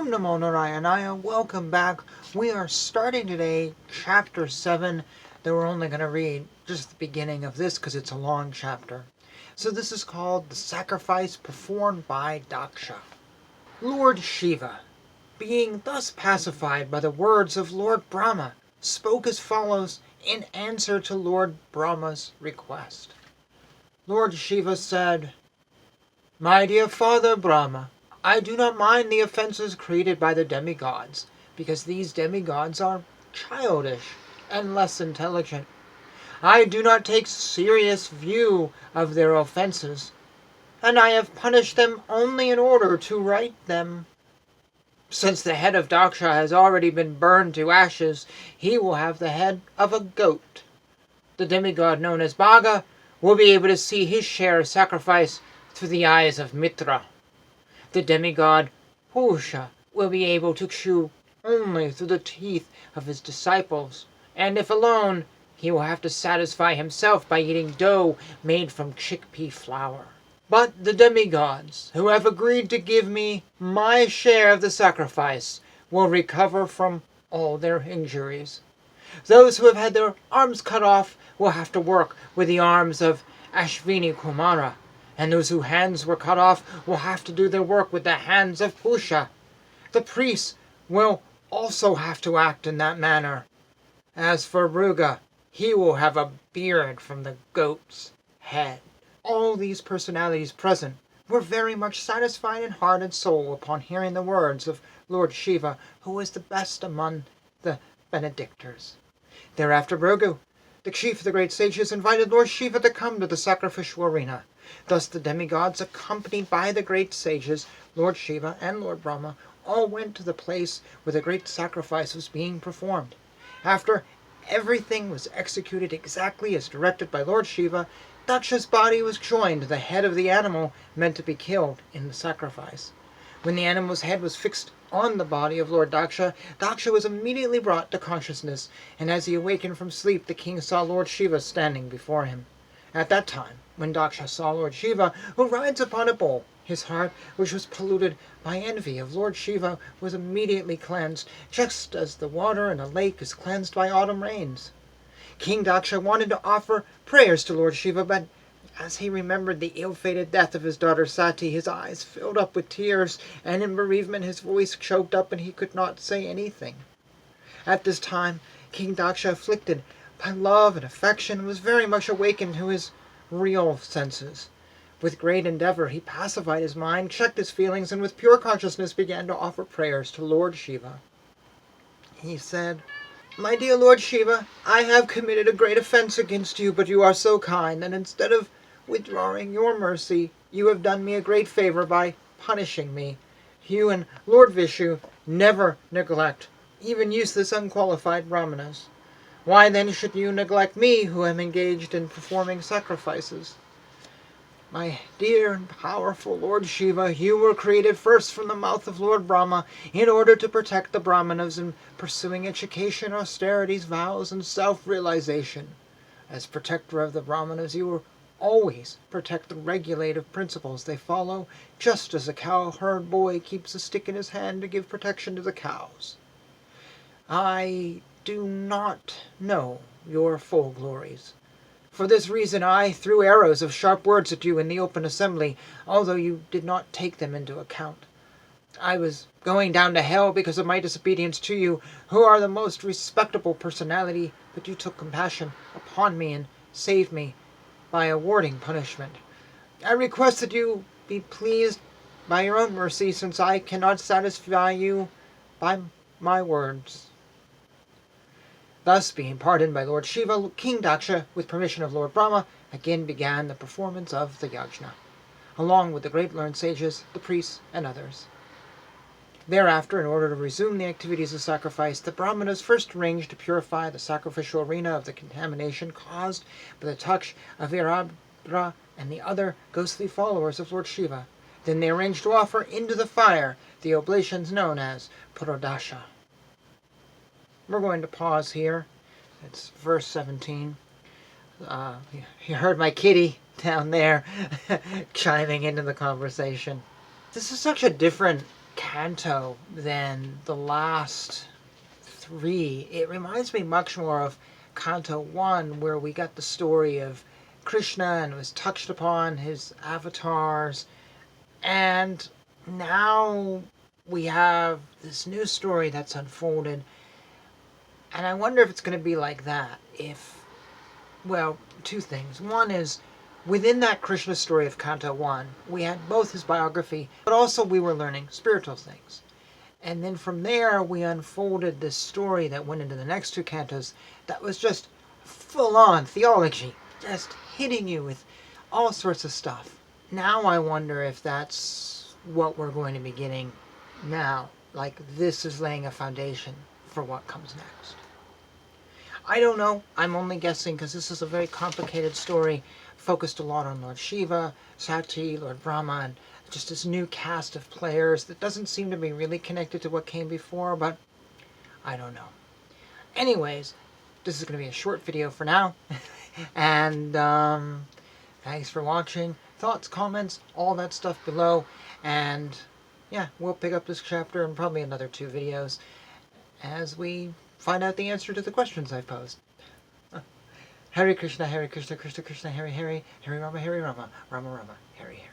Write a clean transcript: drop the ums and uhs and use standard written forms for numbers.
Om Namo Narayana. Welcome back. We are starting today chapter 7. Though we're only going to read just the beginning of this because it's a long chapter. So this is called The Sacrifice Performed by Daksa. Lord Shiva, being thus pacified by the words of Lord Brahma, spoke as follows in answer to Lord Brahma's request. Lord Shiva said, "My dear Father Brahma, I do not mind the offenses created by the demigods, because these demigods are childish and less intelligent. I do not take serious view of their offenses, and I have punished them only in order to right them. Since the head of Daksa has already been burned to ashes, he will have the head of a goat. The demigod known as Bhaga will be able to see his share of sacrifice through the eyes of Mitra. The demigod Purusha will be able to chew only through the teeth of his disciples, and if alone, he will have to satisfy himself by eating dough made from chickpea flour. But the demigods, who have agreed to give me my share of the sacrifice, will recover from all their injuries. Those who have had their arms cut off will have to work with the arms of Ashvini Kumara, and those whose hands were cut off will have to do their work with the hands of Pusha. The priests will also have to act in that manner. As for Ruga, he will have a beard from the goat's head." All these personalities present were very much satisfied in heart and soul upon hearing the words of Lord Shiva, who was the best among the benedictors. Thereafter Bhrigu, the chief of the great sages, invited Lord Shiva to come to the sacrificial arena. Thus the demigods, accompanied by the great sages, Lord Shiva and Lord Brahma, all went to the place where the great sacrifice was being performed. After everything was executed exactly as directed by Lord Shiva, Daksa's body was joined to the head of the animal meant to be killed in the sacrifice. When the animal's head was fixed on the body of Lord Daksa, Daksa was immediately brought to consciousness, and as he awakened from sleep, the king saw Lord Shiva standing before him. At that time, when Daksa saw Lord Shiva, who rides upon a bull, his heart, which was polluted by envy of Lord Shiva, was immediately cleansed, just as the water in a lake is cleansed by autumn rains. King Daksa wanted to offer prayers to Lord Shiva, but as he remembered the ill-fated death of his daughter Sati, his eyes filled up with tears, and in bereavement his voice choked up and he could not say anything. At this time, King Daksa, afflicted by love and affection, was very much awakened to his real senses. With great endeavor he pacified his mind, checked his feelings, and with pure consciousness began to offer prayers to Lord Shiva. He said, "My dear Lord Shiva, I have committed a great offense against you, but you are so kind, and instead of withdrawing your mercy, you have done me a great favor by punishing me. You and Lord Vishu never neglect even useless unqualified brahmanas. Why then should you neglect me, who am engaged in performing sacrifices? My dear and powerful Lord Shiva, you were created first from the mouth of Lord Brahma in order to protect the brahmanas in pursuing education, austerities, vows, and self-realization. As protector of the brahmanas, you will always protect the regulative principles they follow, just as a cow-herd boy keeps a stick in his hand to give protection to the cows. I do not know your full glories. For this reason I threw arrows of sharp words at you in the open assembly, although you did not take them into account. I was going down to hell because of my disobedience to you, who are the most respectable personality, but you took compassion upon me and saved me by awarding punishment. I request that you be pleased by your own mercy, since I cannot satisfy you by my words." Thus, being pardoned by Lord Shiva, King Daksa, with permission of Lord Brahma, again began the performance of the yajna, along with the great learned sages, the priests, and others. Thereafter, in order to resume the activities of sacrifice, the brahmanas first arranged to purify the sacrificial arena of the contamination caused by the touch of Virabhadra and the other ghostly followers of Lord Shiva. Then they arranged to offer into the fire the oblations known as Purodasha. We're going to pause here. It's verse 17. You heard my kitty down there chiming into the conversation. This is such a different canto than the last three. It reminds me much more of Canto 1, where we got the story of Krishna and it was touched upon his avatars. And now we have this new story that's unfolded. And I wonder if it's going to be like that. Well, two things. One is, within that Krishna story of Canto 1, we had both his biography, but also we were learning spiritual things. And then from there, we unfolded this story that went into the next two cantos that was just full-on theology, just hitting you with all sorts of stuff. Now I wonder if that's what we're going to be getting now. Like, this is laying a foundation for what comes next. I don't know. I'm only guessing because this is a very complicated story, focused a lot on Lord Shiva, Sati, Lord Brahma, and just this new cast of players that doesn't seem to be really connected to what came before, but I don't know. Anyways, this is going to be a short video for now, and thanks for watching. Thoughts, comments, all that stuff below, and yeah, we'll pick up this chapter in probably another 2 videos as we find out the answer to the questions I've posed. Hare Krishna, Krishna Krishna, Hare Hare, Hare Rama, Rama Rama, Hare Hare.